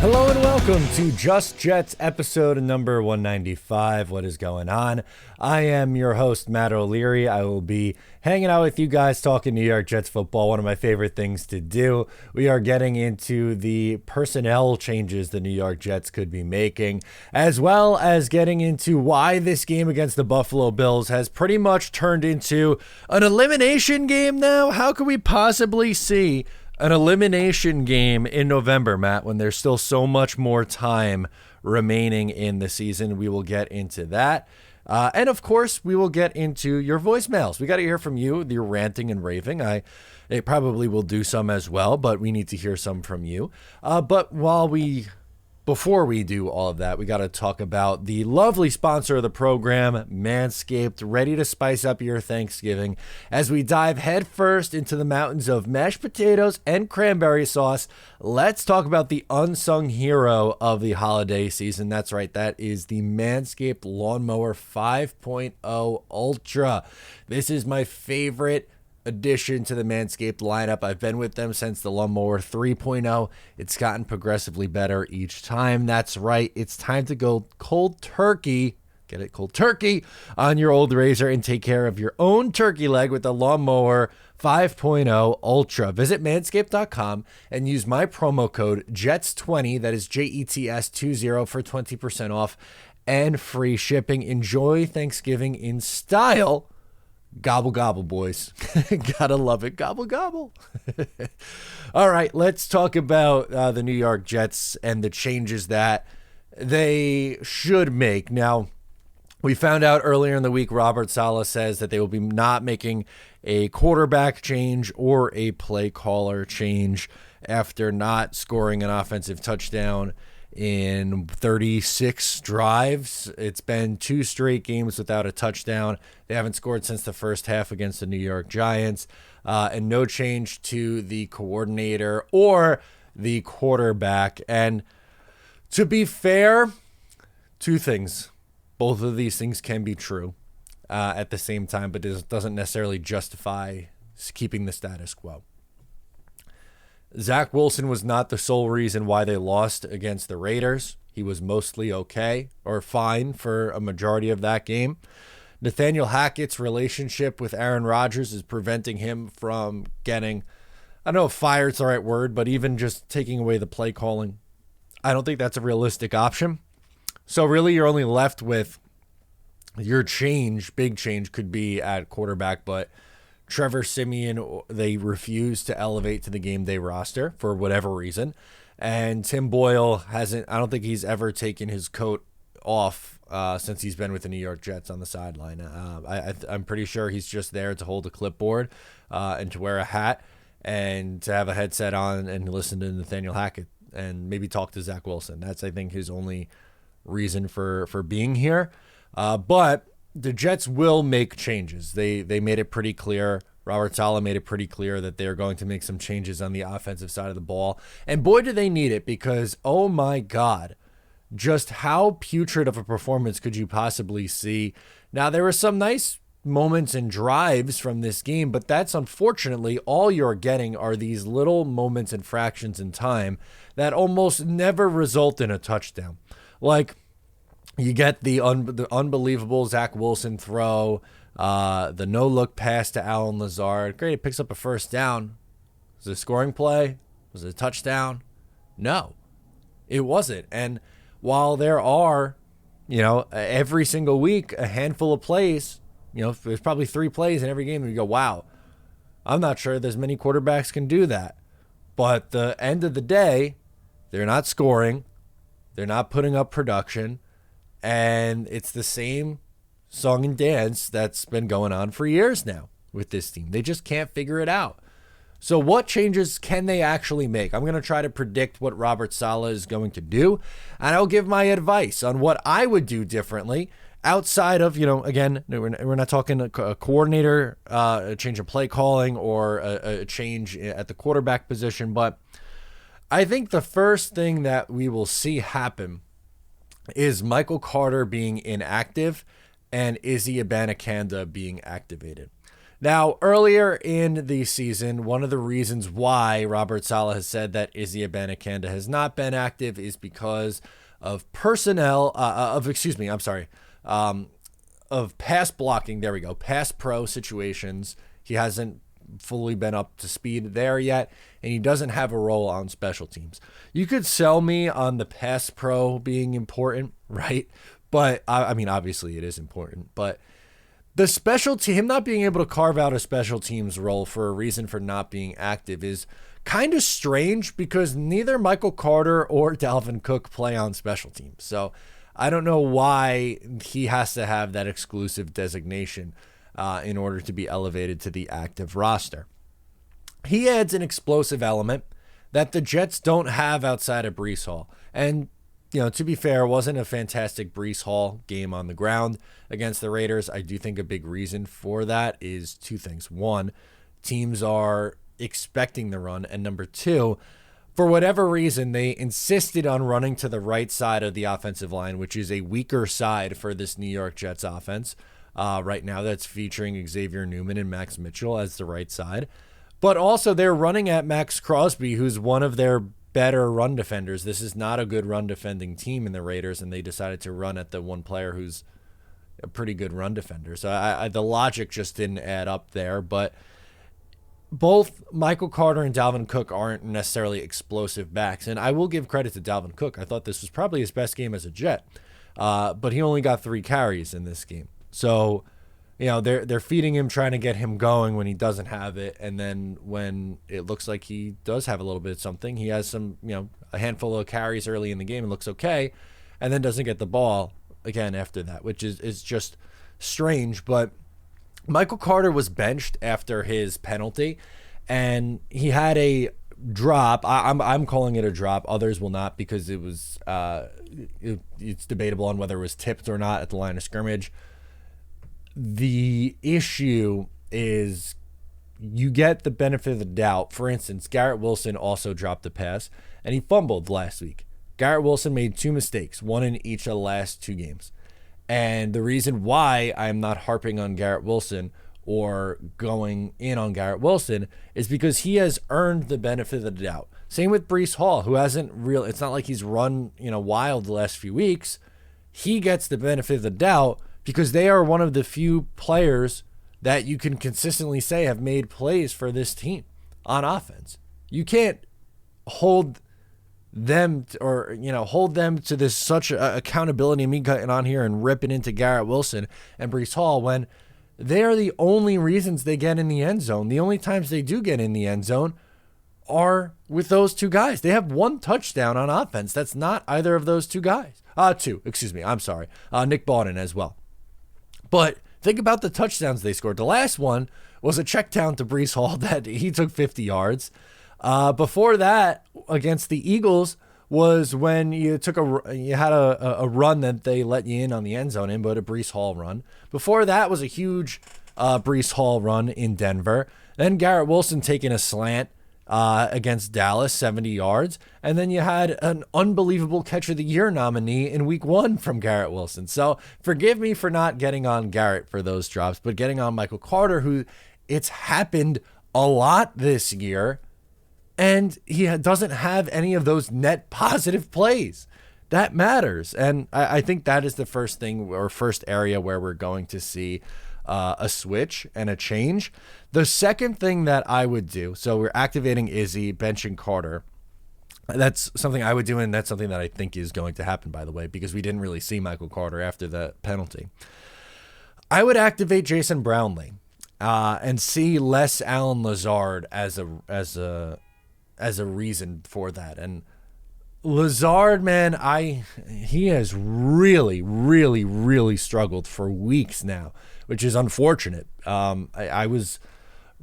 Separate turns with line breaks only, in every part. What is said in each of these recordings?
Hello and welcome to Just Jets episode number 195. What is going on? I am your host, Matt O'Leary. I will be hanging out with you guys talking New York Jets football, one of my favorite things to do. We are getting into the personnel changes the New York Jets could be making, as well as getting into why this game against the Buffalo Bills has pretty much turned into an elimination game now. How could we possibly see an elimination game in November, Matt, when there's still so much more time remaining in the season? We will get into that. And of course, we will get into your voicemails. We got to hear from you, your ranting and raving. It probably will do some as well, but we need to hear some from you. But before we do all of that, we got to talk about the lovely sponsor of the program, Manscaped, ready to spice up your Thanksgiving as we dive headfirst into the mountains of mashed potatoes and cranberry sauce. Let's talk about the unsung hero of the holiday season. That's right, that is the Manscaped Lawnmower 5.0 Ultra. This is my favorite addition to the Manscaped lineup. I've been with them since the Lawnmower 3.0. It's gotten progressively better each time. That's right. It's time to go cold turkey. Get it? Cold turkey on your old razor and take care of your own turkey leg with the Lawnmower 5.0 Ultra. Visit manscaped.com and use my promo code JETS20, that is JETS20, for 20% off and free shipping. Enjoy Thanksgiving in style. Gobble, gobble, boys. Gotta love it. Gobble, gobble. All right, let's talk about the New York Jets and the changes that they should make. Now, we found out earlier in the week, Robert Saleh says that they will be not making a quarterback change or a play caller change after not scoring an offensive touchdown in 36 drives. It's been 2 straight games without a touchdown. They haven't scored since the first half against the New York Giants. And no change to the coordinator or the quarterback. And to be fair, 2 things. Both of these things can be true at the same time, but it doesn't necessarily justify keeping the status quo. Zach Wilson was not the sole reason why they lost against the Raiders. He was mostly okay or fine for a majority of that game. Nathaniel Hackett's relationship with Aaron Rodgers is preventing him from getting, I don't know if fired's the right word, but even just taking away the play calling. I don't think that's a realistic option. So really you're only left with your big change could be at quarterback, but Trevor Siemian, they refuse to elevate to the game day roster for whatever reason. And Tim Boyle I don't think he's ever taken his coat off since he's been with the New York Jets on the sideline. I'm pretty sure he's just there to hold a clipboard and to wear a hat and to have a headset on and listen to Nathaniel Hackett and maybe talk to Zach Wilson. That's, I think, his only reason for being here. But the Jets will make changes. They made it pretty clear. Robert Saleh made it pretty clear that they're going to make some changes on the offensive side of the ball. And boy, do they need it, because, oh my God, just how putrid of a performance could you possibly see? Now, there were some nice moments and drives from this game, but that's unfortunately all you're getting are these little moments and fractions in time that almost never result in a touchdown. Like, you get the unbelievable Zach Wilson throw, the no-look pass to Allen Lazard. Great, it picks up a first down. Was it a scoring play? Was it a touchdown? No, it wasn't. And while there are, every single week, a handful of plays, there's probably 3 plays in every game and you go, wow, I'm not sure there's many quarterbacks can do that. But at the end of the day, they're not scoring. They're not putting up production. And it's the same song and dance that's been going on for years now with this team. They just can't figure it out. So what changes can they actually make? I'm going to try to predict what Robert Saleh is going to do, and I'll give my advice on what I would do differently outside of, again, we're not talking a coordinator, a change of play calling, or a change at the quarterback position, but I think the first thing that we will see happen is Michael Carter being inactive and Izzy Abanikanda being activated. Now, earlier in the season, one of the reasons why Robert Saleh has said that Izzy Abanikanda has not been active is because of of pass blocking. There we go. Pass pro situations. He hasn't fully been up to speed there yet, and he doesn't have a role on special teams. You could sell me on the pass pro being important, right? But I mean, obviously it is important, but the special team, him not being able to carve out a special teams role for a reason for not being active is kind of strange because neither Michael Carter or Dalvin Cook play on special teams. So I don't know why he has to have that exclusive designation in order to be elevated to the active roster. He adds an explosive element that the Jets don't have outside of Breece Hall. And to be fair, it wasn't a fantastic Breece Hall game on the ground against the Raiders. I do think a big reason for that is two things. One, teams are expecting the run. And number two, for whatever reason, they insisted on running to the right side of the offensive line, which is a weaker side for this New York Jets offense. Right now, that's featuring Xavier Newman and Max Mitchell as the right side. But also, they're running at Max Crosby, who's one of their better run defenders. This is not a good run defending team in the Raiders, and they decided to run at the one player who's a pretty good run defender. So the logic just didn't add up there. But both Michael Carter and Dalvin Cook aren't necessarily explosive backs, and I will give credit to Dalvin Cook. I thought this was probably his best game as a Jet, but he only got 3 carries in this game. So they're feeding him, trying to get him going when he doesn't have it. And then when it looks like he does have a little bit of something, he has some, a handful of carries early in the game and looks okay, and then doesn't get the ball again after that, which is just strange. But Michael Carter was benched after his penalty, and he had a drop. I'm calling it a drop. Others will not, because it was it's debatable on whether it was tipped or not at the line of scrimmage. The issue is you get the benefit of the doubt. For instance, Garrett Wilson also dropped the pass, and he fumbled last week. Garrett Wilson made 2 mistakes, one in each of the last 2 games. And the reason why I'm not harping on Garrett Wilson or going in on Garrett Wilson is because he has earned the benefit of the doubt. Same with Breece Hall, who hasn't really, it's not like he's run, wild the last few weeks. He gets the benefit of the doubt because they are one of the few players that you can consistently say have made plays for this team on offense. You can't hold them to this such accountability, and me getting on here and ripping into Garrett Wilson and Breece Hall when they are the only reasons they get in the end zone. The only times they do get in the end zone are with those 2 guys. They have 1 touchdown on offense. That's not either of those 2 guys. 2, excuse me. I'm sorry. Nick Bawden as well. But think about the touchdowns they scored. The last one was a check down to Breece Hall that he took 50 yards. Before that, against the Eagles, was when you had a run that they let you in on the end zone in, but a Breece Hall run. Before that was a huge Breece Hall run in Denver. Then Garrett Wilson taking a slant against Dallas, 70 yards. And then you had an unbelievable Catch of the Year nominee in week 1 from Garrett Wilson. So forgive me for not getting on Garrett for those drops, but getting on Michael Carter, who it's happened a lot this year, and he doesn't have any of those net positive plays. That matters. And I think that is the first thing or first area where we're going to see a switch and a change. The second thing that I would do, so we're activating Izzy, benching Carter. That's something I would do, and that's something that I think is going to happen, by the way, because we didn't really see Michael Carter after the penalty. I would activate Jason Brownlee and see less Allen Lazard as a reason for that. And Lazard, man, he has really, really, really struggled for weeks now, which is unfortunate. I was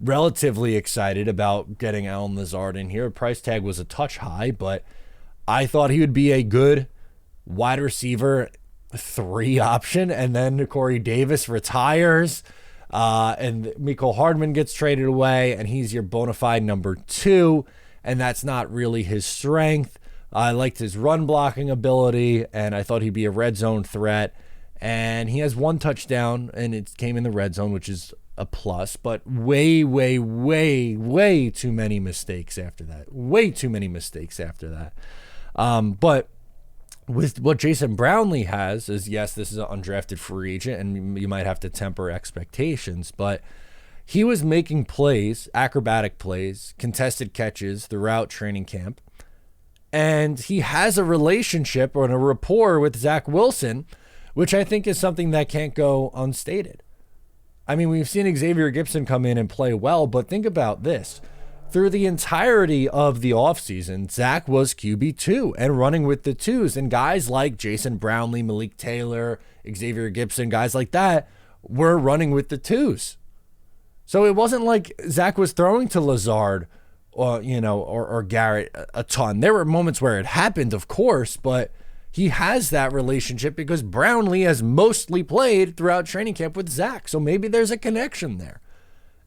relatively excited about getting Allen Lazard in here. Price tag was a touch high, but I thought he would be a good wide receiver 3 option, and then Corey Davis retires, and Mecole Hardman gets traded away, and he's your bona fide number 2, and that's not really his strength. I liked his run blocking ability, and I thought he'd be a red zone threat. And he has 1 touchdown, and it came in the red zone, which is a plus, but way, way, way, way too many mistakes after that. Way too many mistakes after that. But with what Jason Brownlee has is, yes, this is an undrafted free agent, and you might have to temper expectations, but he was making plays, acrobatic plays, contested catches throughout training camp. And he has a relationship or a rapport with Zach Wilson, which I think is something that can't go unstated. I mean, we've seen Xavier Gipson come in and play well, but think about this. Through the entirety of the offseason, Zach was QB2 and running with the twos. And guys like Jason Brownlee, Malik Taylor, Xavier Gipson, guys like that were running with the twos. So it wasn't like Zach was throwing to Lazard or Garrett a ton. There were moments where it happened, of course, but he has that relationship because Brownlee has mostly played throughout training camp with Zach. So maybe there's a connection there.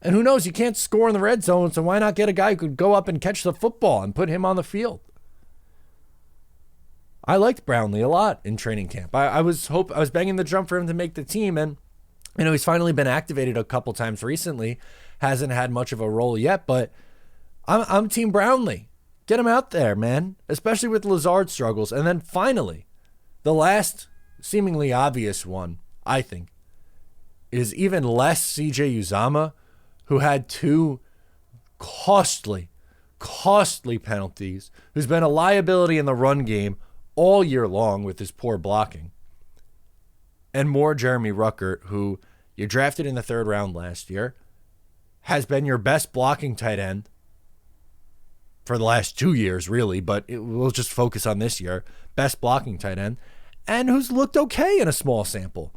And who knows, you can't score in the red zone, so why not get a guy who could go up and catch the football and put him on the field? I liked Brownlee a lot in training camp. I was banging the drum for him to make the team, and he's finally been activated a couple times recently. Hasn't had much of a role yet, but I'm Team Brownlee. Get him out there, man, especially with Lazard's struggles. And then finally, the last seemingly obvious one, I think, is even less CJ Uzomah, who had two costly penalties, who's been a liability in the run game all year long with his poor blocking. And more Jeremy Ruckert, who you drafted in the 3rd round last year, has been your best blocking tight end for the last 2 years, really, but we'll just focus on this year. Best blocking tight end, and who's looked okay in a small sample.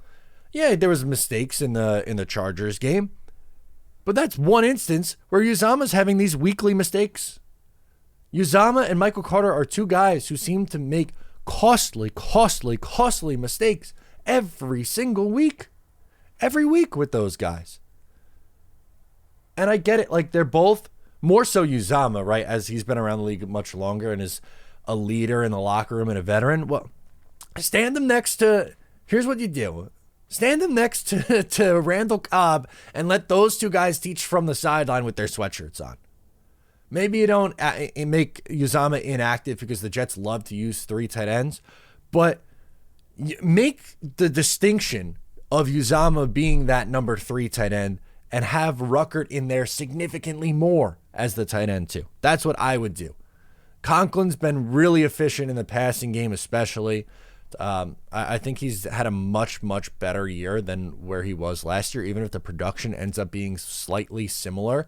Yeah, there was mistakes in the Chargers game, but that's one instance where Uzomah's having these weekly mistakes. Uzomah and Michael Carter are two guys who seem to make costly mistakes every single week. Every week with those guys. And I get it, like they're both, more so Uzomah, right, as he's been around the league much longer and is a leader in the locker room and a veteran. Well, stand him next to, here's what you do. Stand him next to Randall Cobb and let those two guys teach from the sideline with their sweatshirts on. Maybe you don't make Uzomah inactive because the Jets love to use 3 tight ends, but make the distinction of Uzomah being that number 3 tight end and have Ruckert in there significantly more as the tight end too. That's what I would do. Conklin's been really efficient in the passing game, especially. I think he's had a much better year than where he was last year, even if the production ends up being slightly similar.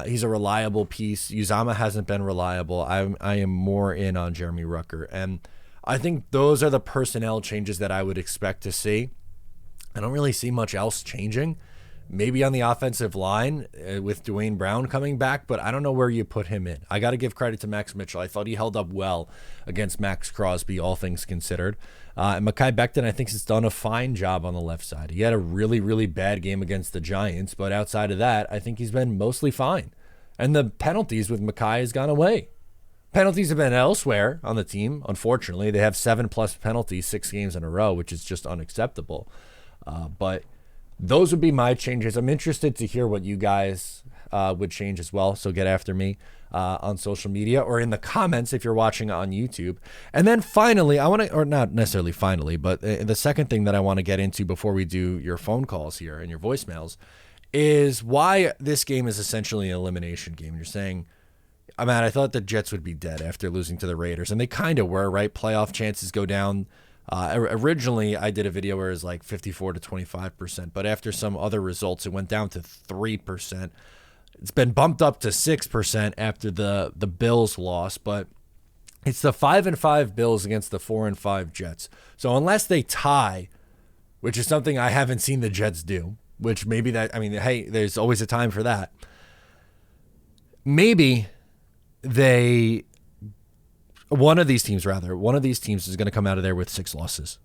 He's a reliable piece. Uzomah hasn't been reliable. I am more in on Jeremy Ruckert, and I think those are the personnel changes that I would expect to see. I don't really see much else changing. Maybe on the offensive line with Dwayne Brown coming back, but I don't know where you put him in. I got to give credit to Max Mitchell. I thought he held up well against Max Crosby, all things considered. And Mekhi Becton, I think, has done a fine job on the left side. He had a really bad game against the Giants, but outside of that, I think he's been mostly fine. And the penalties with Mekhi has gone away. Penalties have been elsewhere on the team, unfortunately. They have 7+ penalties 6 games in a row, which is just unacceptable. But those would be my changes. I'm interested to hear what you guys would change as well. So get after me on social media or in the comments if you're watching on YouTube. And then finally, I want to, or not necessarily finally, but the second thing that I want to get into before we do your phone calls here and your voicemails is why this game is essentially an elimination game. You're saying, Matt, I thought the Jets would be dead after losing to the Raiders, and they kind of were, right? Playoff chances go down. Originally, I did a video where it was like 54 to 25%, but after some other results, it went down to 3%. It's been bumped up to 6% after the Bills loss, but it's the 5-5 Bills against the 4-5 Jets. So unless they tie, which is something I haven't seen the Jets do, which maybe that, I mean, hey, there's always a time for that. Maybe one of these teams is going to come out of there with 6 losses.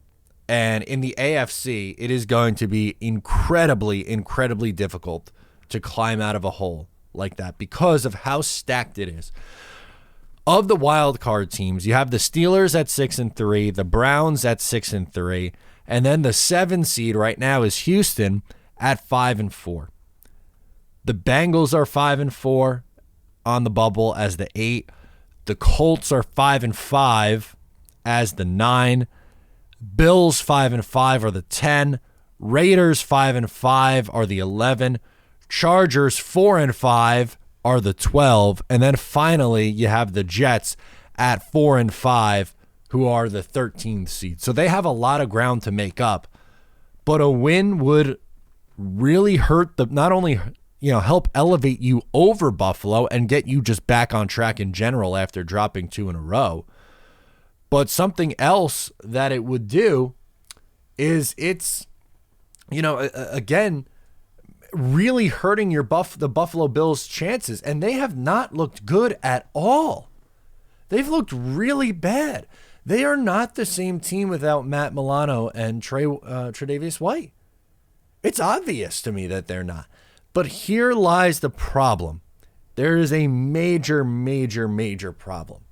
And in the AFC, it is going to be incredibly difficult to climb out of a hole like that because of how stacked it is. Of the wild card teams, you have the Steelers at 6-3, the Browns at 6-3, and then the 7 seed right now is Houston at 5-4. The Bengals are 5-4 on the bubble as the 8. The Colts are 5-5 as the 9. Bills 5-5 are the 10. Raiders 5-5 are the 11. Chargers 4-5 are the 12. And then finally you have the Jets at 4-5, who are the 13th seed. So they have a lot of ground to make up. But a win would really hurt the, not only help elevate you over Buffalo and get you just back on track in general after dropping 2 in a row. But something else that it would do is it's, again, really hurting the Buffalo Bills' chances. And they have not looked good at all. They've looked really bad. They are not the same team without Matt Milano and Tre'Davious White. It's obvious to me that they're not. But here lies the problem. There is a major, major, major problem.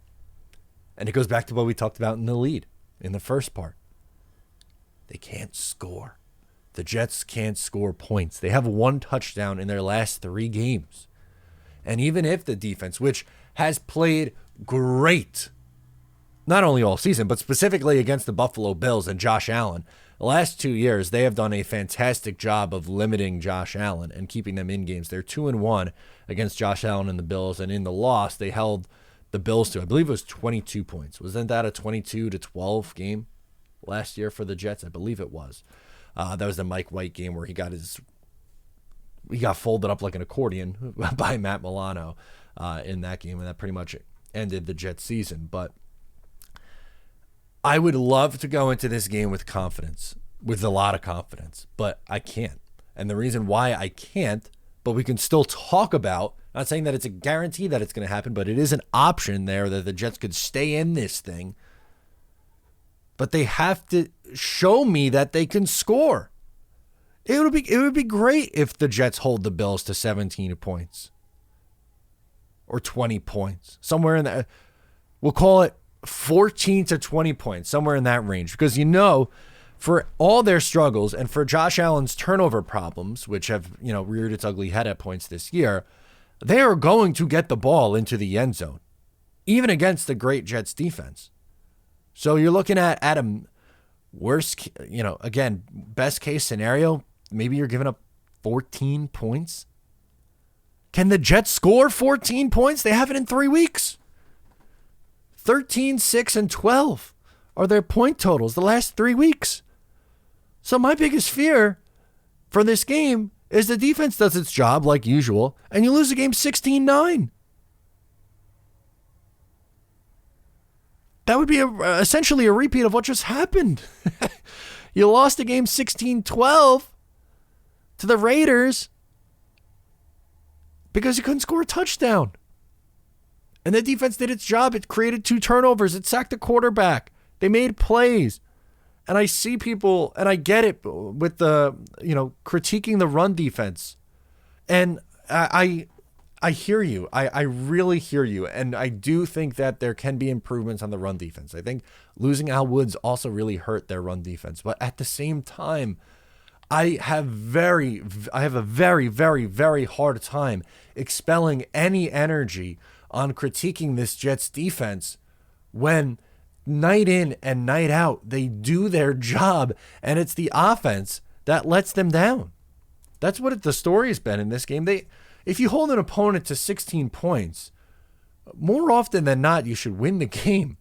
And it goes back to what we talked about in the lead, in the first part. They can't score. The Jets can't score points. They have 1 touchdown in their last 3 games. And even if the defense, which has played great, not only all season, but specifically against the Buffalo Bills and Josh Allen, the last 2 years, they have done a fantastic job of limiting Josh Allen and keeping them in games. They're 2-1 against Josh Allen and the Bills, and in the loss, they held the Bills to, I believe it was 22 points. Wasn't that a 22-12 game last year for the Jets? I believe it was. That was the Mike White game where he got folded up like an accordion by Matt Milano in that game, and that pretty much ended the Jets season. But I would love to go into this game with confidence, with a lot of confidence, but I can't. And the reason why I can't, but we can still talk about, not saying that it's a guarantee that it's going to happen, but it is an option there that the Jets could stay in this thing. But they have to show me that they can score. It would be great if the Jets hold the Bills to 17 points or 20 points, somewhere in that. We'll call it 14 to 20 points, somewhere in that range. Because for all their struggles and for Josh Allen's turnover problems, which have, reared its ugly head at points this year, they are going to get the ball into the end zone, even against the great Jets defense. So you're looking at a worst, again, best case scenario, maybe you're giving up 14 points. Can the Jets score 14 points? They haven't in 3 weeks. 13, 6, and 12 are their point totals the last 3 weeks. So my biggest fear for this game is the defense does its job like usual, and you lose the game 16-9. That would be essentially a repeat of what just happened. You lost the game 16-12 to the Raiders because you couldn't score a touchdown. And the defense did its job. It created 2 turnovers. It sacked the quarterback. They made plays. And I see people, and I get it with the, critiquing the run defense. And I hear you. I really hear you. And I do think that there can be improvements on the run defense. I think losing Al Woods also really hurt their run defense. But at the same time, I have a very, very, very hard time expelling any energy on critiquing this Jets defense when night in and night out, they do their job, and it's the offense that lets them down. That's what the story has been in this game. If you hold an opponent to 16 points, more often than not, you should win the game.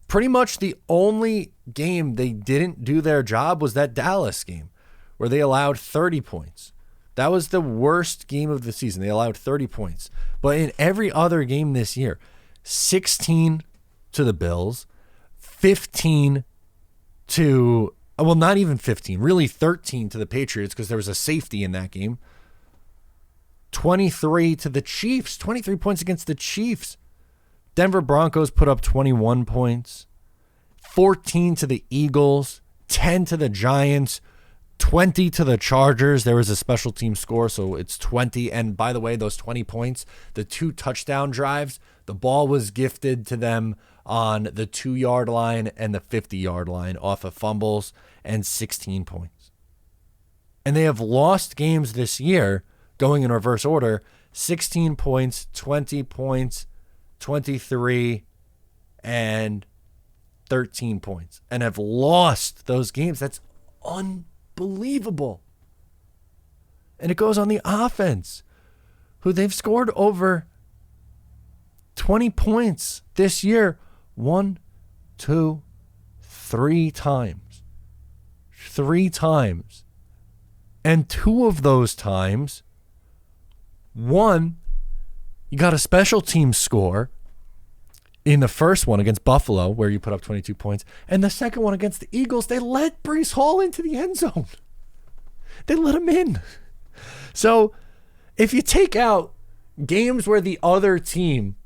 Pretty much the only game they didn't do their job was that Dallas game where they allowed 30 points. That was the worst game of the season. They allowed 30 points. But in every other game this year, 16 to the Bills, 15 to, well, not even 15, really 13 to the Patriots because there was a safety in that game. 23 to the Chiefs, 23 points against the Chiefs. Denver Broncos put up 21 points, 14 to the Eagles, 10 to the Giants, 20 to the Chargers. There was a special team score, so it's 20. And by the way, those 20 points, the 2 touchdown drives, the ball was gifted to them on the 2-yard line and the 50-yard line off of fumbles, and 16 points. And they have lost games this year, going in reverse order, 16 points, 20 points, 23, and 13 points. And have lost those games. That's unbelievable. And it goes on the offense, who they've scored over 20 points this year. 1, 2, 3 times. 3 times. And 2 of those times, one, you got a special team score in the first one against Buffalo, where you put up 22 points. And the second one against the Eagles, they let Breece Hall into the end zone. They let him in. So if you take out games where the other team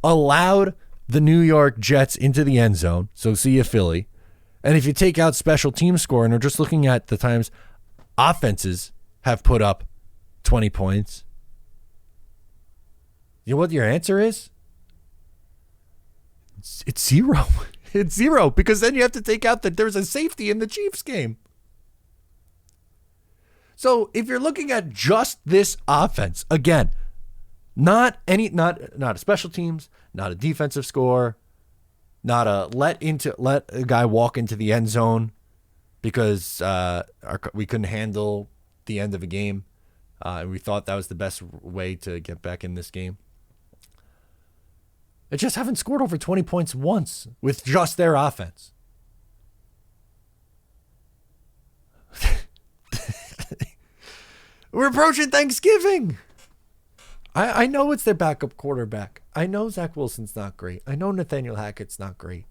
allowed the New York Jets into the end zone, so see you Philly, and if you take out special team score and are just looking at the times offenses have put up 20 points, you know what your answer is? It's 0. It's 0, because then you have to take out that there's a safety in the Chiefs game. So if you're looking at just this offense, again, not a special teams, not a defensive score, not a let a guy walk into the end zone because we couldn't handle the end of a game, and we thought that was the best way to get back in this game. They just haven't scored over 20 points once with just their offense. We're approaching Thanksgiving. I know it's their backup quarterback. I know Zach Wilson's not great. I know Nathaniel Hackett's not great.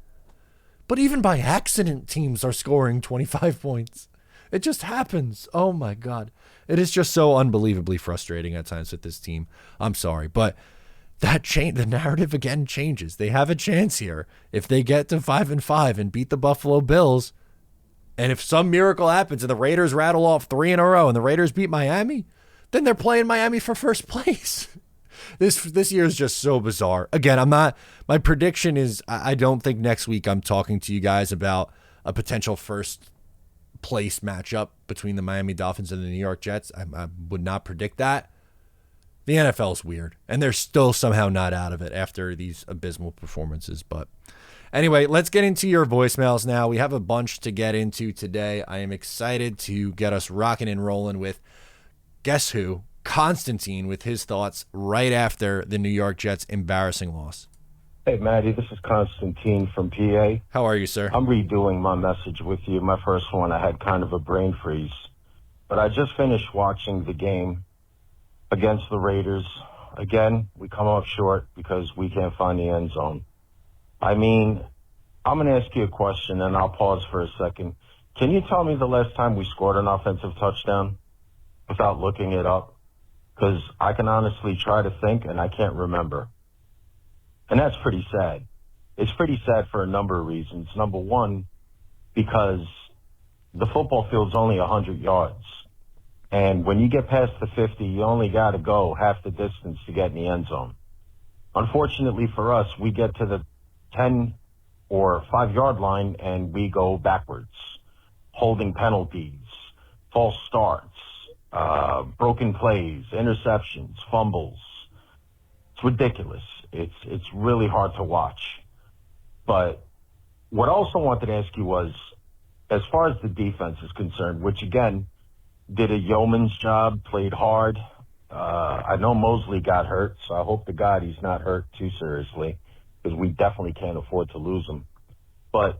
But even by accident, teams are scoring 25 points. It just happens. Oh, my God. It is just so unbelievably frustrating at times with this team. I'm sorry. But the narrative again changes. They have a chance here. If they get to 5-5 and beat the Buffalo Bills, and if some miracle happens and the Raiders rattle off 3 in a row and the Raiders beat Miami, then they're playing Miami for first place. This year is just so bizarre. Again, my prediction is I don't think next week I'm talking to you guys about a potential first place matchup between the Miami Dolphins and the New York Jets. I would not predict that. The NFL is weird, and they're still somehow not out of it after these abysmal performances. But anyway, let's get into your voicemails now. We have a bunch to get into today. I am excited to get us rocking and rolling with, guess who? Constantine, with his thoughts right after the New York Jets' embarrassing loss.
Hey, Maddie, this is Constantine from PA.
How are you, sir?
I'm redoing my message with you. My first one, I had kind of a brain freeze. But I just finished watching the game against the Raiders. Again, we come up short because we can't find the end zone. I mean, I'm going to ask you a question, and I'll pause for a second. Can you tell me the last time we scored an offensive touchdown without looking it up? Because I can honestly try to think, and I can't remember. And that's pretty sad. It's pretty sad for a number of reasons. Number one, because the football field's only 100 yards. And when you get past the 50, you only got to go half the distance to get in the end zone. Unfortunately for us, we get to the 10 or 5-yard line and we go backwards. Holding penalties, false starts, broken plays, interceptions, fumbles. It's ridiculous. It's really hard to watch. But what I also wanted to ask you was, as far as the defense is concerned, which again did a yeoman's job, played hard. I know Mosley got hurt, so I hope to God he's not hurt too seriously, because we definitely can't afford to lose him. But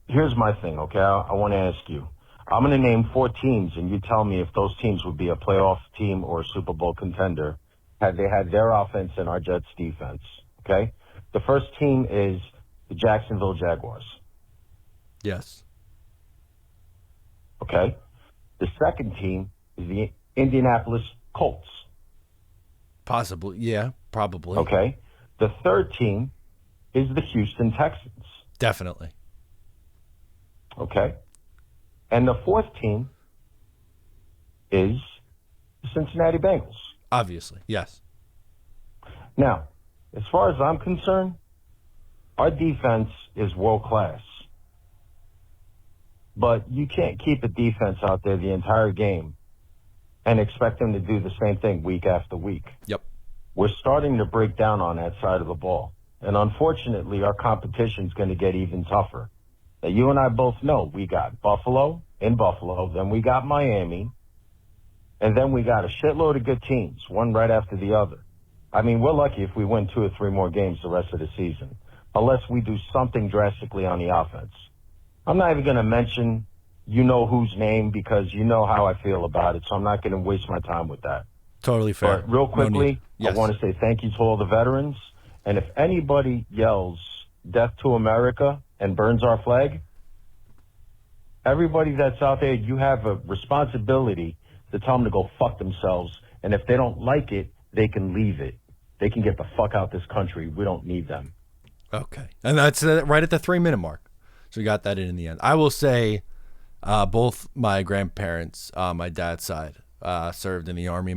here's my thing, okay? I want to ask you. I'm going to name 4 teams, and you tell me if those teams would be a playoff team or a Super Bowl contender had they had their offense and our Jets' defense, okay? The first team is the Jacksonville Jaguars.
Yes.
Okay? The second team is the Indianapolis Colts.
Possibly, yeah, probably.
Okay? The third team is the Houston Texans.
Definitely.
Okay? And the fourth team is the Cincinnati Bengals.
Obviously, yes.
Now, as far as I'm concerned, our defense is world class. But you can't keep a defense out there the entire game and expect them to do the same thing week after week.
Yep.
We're starting to break down on that side of the ball. And unfortunately, our competition is going to get even tougher. Now, you and I both know we got Buffalo in Buffalo, then we got Miami, and then we got a shitload of good teams, one right after the other. I mean, we're lucky if we win 2 or 3 more games the rest of the season, unless we do something drastically on the offense. I'm not even going to mention you know whose name because you know how I feel about it, so I'm not going to waste my time with that.
Totally fair.
But real quickly,
Yes.
I want to say thank you to all the veterans. And if anybody yells death to America and burns our flag, everybody that's out there, you have a responsibility to tell them to go fuck themselves. And if they don't like it, they can leave it. They can get the fuck out this country. We don't need them.
Okay. And that's right at the 3-minute mark. So we got that in the end. I will say both my grandparents, my dad's side, served in the Army.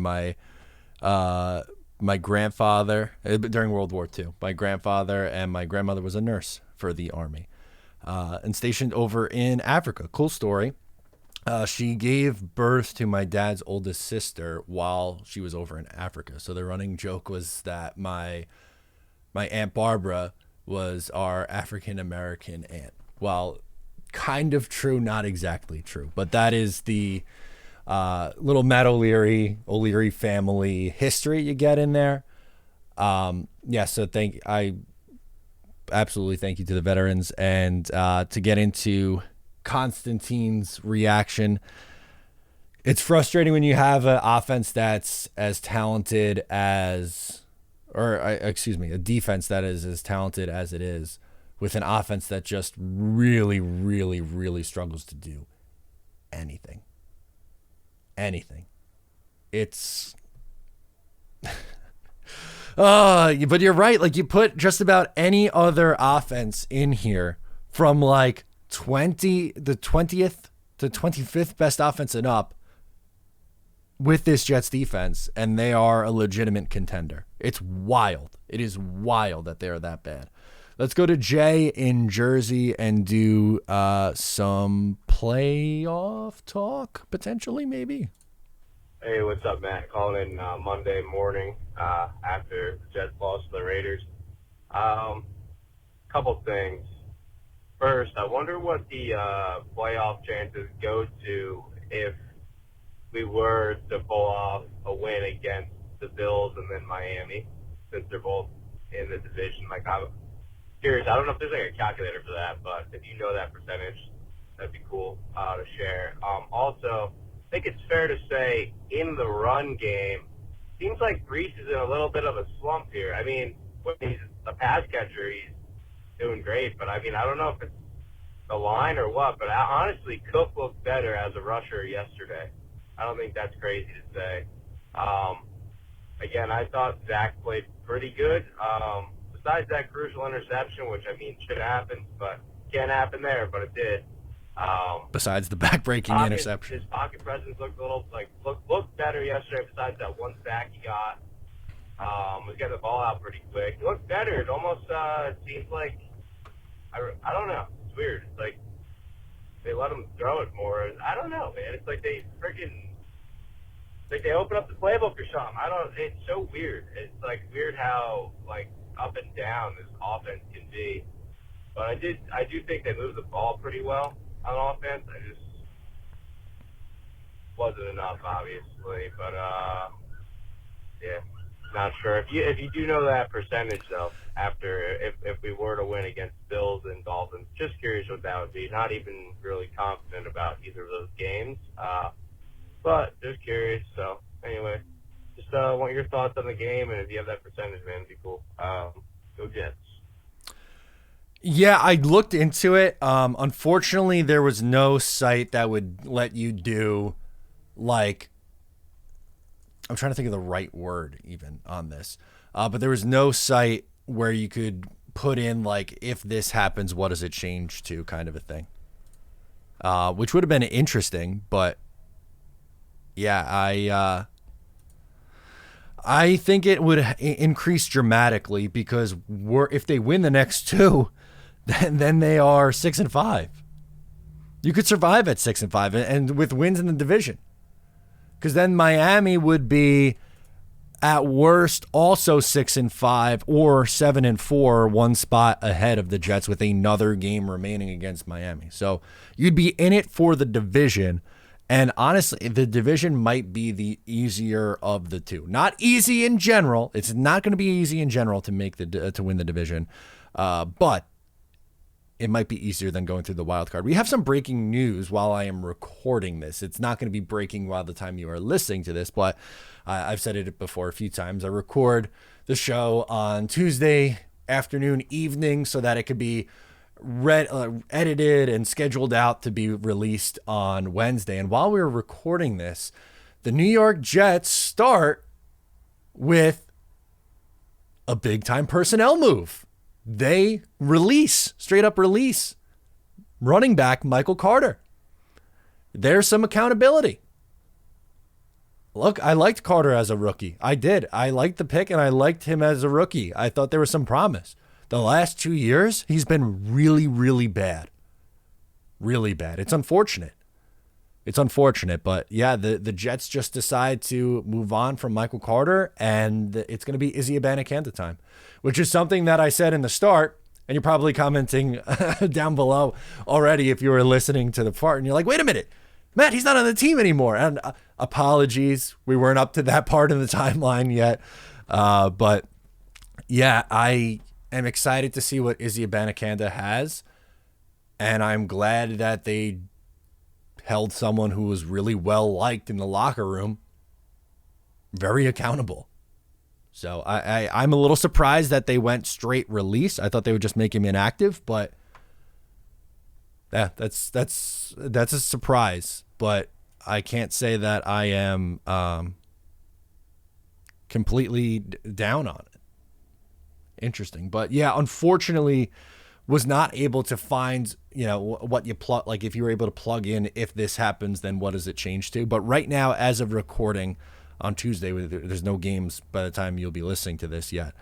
My grandfather, during World War II, my grandfather and my grandmother was a nurse for the Army and stationed over in Africa. Cool story. She gave birth to my dad's oldest sister while she was over in Africa. So the running joke was that my Aunt Barbara was our African-American aunt. Well, kind of true, not exactly true. But that is the little Matt O'Leary family history you get in there. So I absolutely thank you to the veterans. And to get into Constantine's reaction, it's frustrating when you have an offense that's as talented as, a defense that is as talented as it is, with an offense that just really, really, really struggles to do anything. It's but you're right. Like, you put just about any other offense in here from like the 20th to 25th best offense and up with this Jets defense, and they are a legitimate contender. It's wild. It is wild that they are that bad. Let's go to Jay in Jersey and do some playoff talk, potentially, maybe.
Hey, what's up, Matt? Calling in Monday morning after the Jets lost to the Raiders. Couple things. First, I wonder what the playoff chances go to if we were to pull off a win against the Bills and then Miami, since they're both in the division. Like, I'm curious. I don't know if there's like a calculator for that, but if you know that percentage, that'd be cool to share. Also, I think it's fair to say in the run game, seems like Brees is in a little bit of a slump here. I mean, when he's a pass catcher, he's doing great, but I mean, I don't know if it's the line or what, but honestly, Cook looked better as a rusher yesterday. I don't think that's crazy to say. Again, I thought Zach played pretty good. Besides that crucial interception, which, I mean, should happen, but can't happen there, but it did.
Besides the back-breaking interception.
His pocket presence looked a little, looked better yesterday besides that one sack he got. Was getting the ball out pretty quick. He looked better. It almost seems like, I don't know. It's weird. It's like they let him throw it more. I don't know, man. It's like they they open up the playbook or something. It's so weird. It's like weird how like up and down this offense can be. But I do think they moved the ball pretty well on offense. I just wasn't enough, obviously. But yeah, not sure. If you do know that percentage though, after if we were to win against Bills and Dolphins, just curious what that would be. Not even really confident about either of those games. But just curious. So anyway, just want your thoughts on the game, and if you have that percentage, man, it'd be cool. Go Jets.
Yeah, I looked into it. Unfortunately, there was no site that would let you do, like, I'm trying to think of the right word even on this. But there was no site where you could put in, like, if this happens, what does it change to, kind of a thing. Which would have been interesting, but yeah, I think it would increase dramatically because if they win the next two, then they are 6-5. You could survive at 6-5 and with wins in the division. because then Miami would be at worst also 6-5 or 7-4, one spot ahead of the Jets with another game remaining against Miami. So you'd be in it for the division. And honestly, the division might be the easier of the two. Not easy in general. It's not going to be easy in general to make to win the division, but it might be easier than going through the wild card. We have some breaking news while I am recording this. It's not going to be breaking while the time you are listening to this, but I've said it before a few times. I record the show on Tuesday afternoon, evening, so that it could be edited and scheduled out to be released on Wednesday. And while we were recording this, the New York Jets start with a big time personnel move. They straight up release running back Michael Carter. There's some accountability. Look, I liked Carter as a rookie. I did. I liked the pick and I liked him as a rookie. I thought there was some promise. The last 2 years, he's been really, really bad. Really bad. It's unfortunate. But yeah, the Jets just decide to move on from Michael Carter, and it's going to be Izzy Abanikanda time, which is something that I said in the start, and you're probably commenting down below already if you were listening to the part, and you're like, wait a minute, Matt, he's not on the team anymore. And apologies, we weren't up to that part of the timeline yet. But yeah, I am excited to see what Izzy Abanikanda has, and I'm glad that they held someone who was really well liked in the locker room very accountable. So I'm a little surprised that they went straight release. I thought they would just make him inactive, but yeah, that's a surprise. But I can't say that I am completely down on it. Interesting. But yeah, unfortunately was not able to find, what you plug, like if you were able to plug in, if this happens, then what does it change to? But right now, as of recording on Tuesday, there's no games by the time you'll be listening to this yet.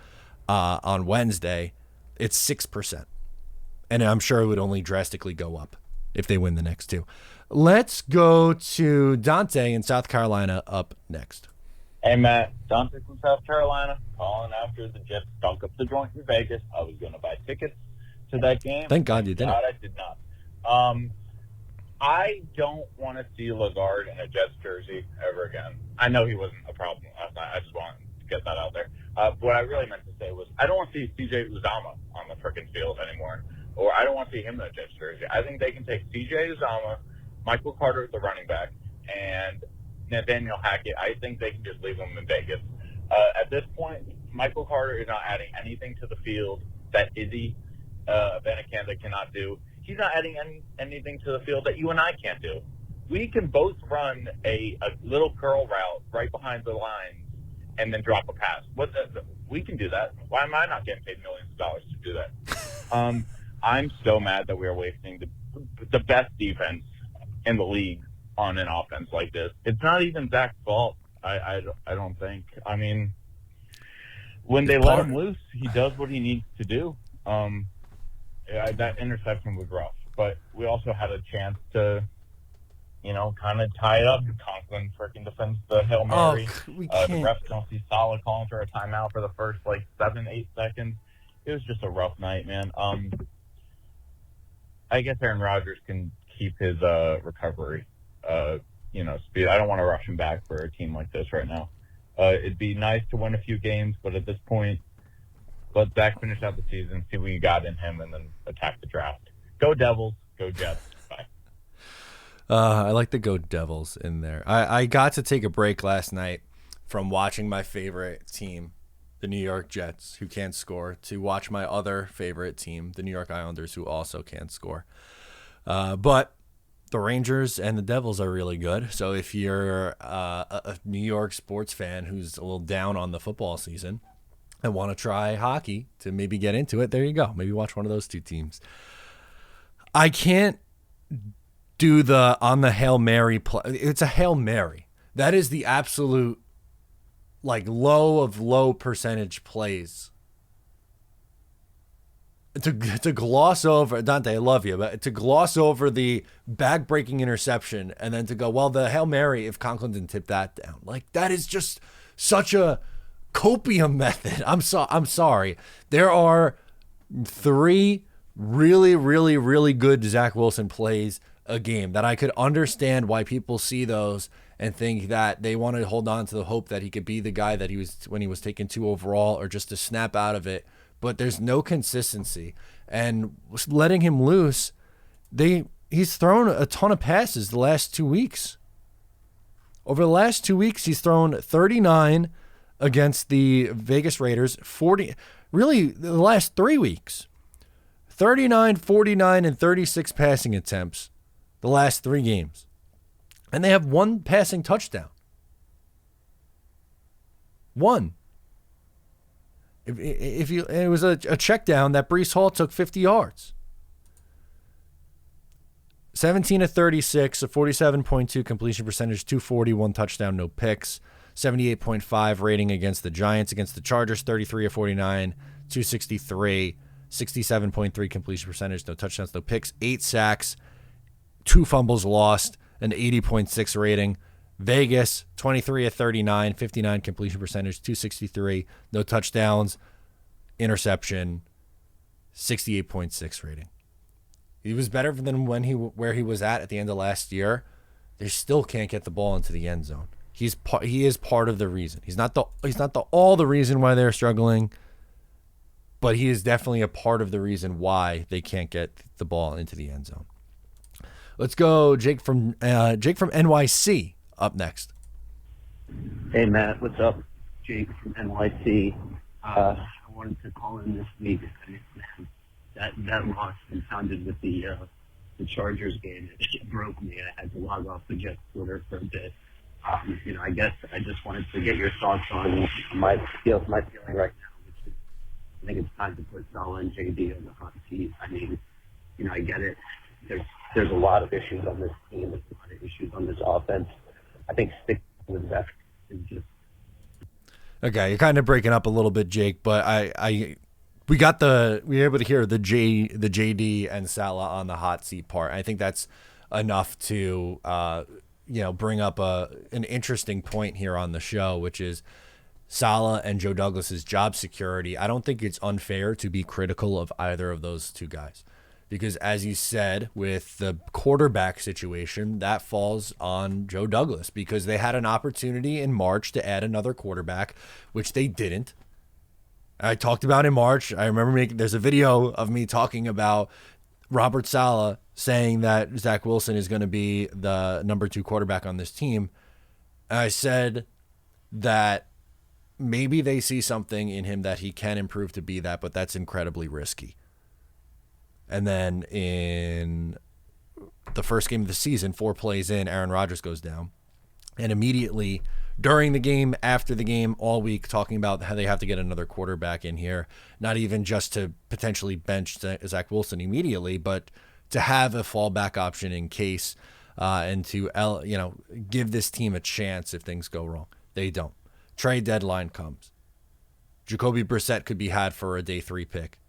On Wednesday, it's 6%. And I'm sure it would only drastically go up if they win the next two. Let's go to Dante in South Carolina up next.
Hey, Matt. Dante from South Carolina, calling after the Jets stunk up the joint in Vegas. I was going to buy tickets to that game.
Thank God you didn't.
I did not. I don't want to see Lazard in a Jets jersey ever again. I know he wasn't a problem last night. I just want to get that out there. What I really meant to say was I don't want to see CJ Uzama on the frickin' field anymore, or I don't want to see him in a Jets jersey. I think they can take CJ Uzama, Michael Carter at the running back, and Nathaniel Hackett. I think they can just leave him in Vegas. At this point, Michael Carter is not adding anything to the field that Izzy Abanikanda cannot do. He's not adding anything to the field that you and I can't do. We can both run a little curl route right behind the lines and then drop a pass. We can do that. Why am I not getting paid millions of dollars to do that? I'm so mad that we are wasting the best defense in the league on an offense like this. It's not even Zach's fault, I don't think. I mean, when they let him loose, he does what he needs to do. That interception was rough, but we also had a chance to, kind of tie it up. Conklin freaking defends the Hail Mary.
We can't.
The refs don't see Salah calling for a timeout for the first 7-8 seconds. It was just a rough night, man. I guess Aaron Rodgers can keep his recovery, speed. I don't want to rush him back for a team like this right now. It'd be nice to win a few games, but at this point, let Zach finish out the season, see what you got in him, and then attack the draft. Go Devils. Go Jets. Bye.
I like the Go Devils in there. I got to take a break last night from watching my favorite team, the New York Jets, who can't score, to watch my other favorite team, the New York Islanders, who also can't score. But the Rangers and the Devils are really good. So if you're a New York sports fan who's a little down on the football season and want to try hockey to maybe get into it, there you go. Maybe watch one of those two teams. I can't do the on the Hail Mary play. It's a Hail Mary. That is the absolute low of low percentage plays to gloss over, Dante, I love you, but to gloss over the bag-breaking interception and then to go, well, the Hail Mary, if Conklin didn't tip that down. Like, that is just such a copium method. I'm sorry. There are 3 really, really, really good Zach Wilson plays a game that I could understand why people see those and think that they want to hold on to the hope that he could be the guy that he was when he was taken 2 overall, or just to snap out of it. But there's no consistency, and letting him loose, he's thrown a ton of passes the last 2 weeks. Over the last 2 weeks, he's thrown 39 against the Vegas Raiders, 40, really the last 3 weeks, 39, 49, and 36 passing attempts the last 3 games. And they have 1 passing touchdown. 1. It was a check down that Breece Hall took 50 yards. 17 of 36, a 47.2 completion percentage, 240, 1 touchdown, no picks. 78.5 rating against the Giants. Against the Chargers, 33 of 49, 263, 67.3 completion percentage, no touchdowns, no picks. 8 sacks, 2 fumbles lost, an 80.6 rating. Vegas, 23 of 39, 59 completion percentage, 263, no touchdowns, interception, 68.6 rating. He was better than where he was at the end of last year. They still can't get the ball into the end zone. He is part of the reason. He's not all the reason why they're struggling, but he is definitely a part of the reason why they can't get the ball into the end zone. Let's go, Jake from NYC. Up next.
Hey, Matt. What's up? Jake from NYC. I wanted to call in this week. That loss confounded with the Chargers game. It broke me. I had to log off the Jets Twitter for a bit. I guess I just wanted to get your thoughts on my feeling right now, which is I think it's time to put Salah and JD on the hot seat. I mean, I get it. There's a lot of issues on this team. There's a lot of issues on this offense. I think sticking with that is just
okay. You're kind of breaking up a little bit, Jake, but we were able to hear the JD and Salah on the hot seat part. I think that's enough to bring up an interesting point here on the show, which is Salah and Joe Douglas's job security. I don't think it's unfair to be critical of either of those two guys. Because as you said, with the quarterback situation, that falls on Joe Douglas because they had an opportunity in March to add another quarterback, which they didn't. I talked about in March. I remember there's a video of me talking about Robert Saleh saying that Zach Wilson is going to be the number 2 quarterback on this team. And I said that maybe they see something in him that he can improve to be that, but that's incredibly risky. And then in the first game of the season, 4 plays in, Aaron Rodgers goes down. And immediately during the game, after the game, all week, talking about how they have to get another quarterback in here, not even just to potentially bench Zach Wilson immediately, but to have a fallback option in case and to give this team a chance if things go wrong. They don't. Trade deadline comes. Jacoby Brissett could be had for a day 3 pick.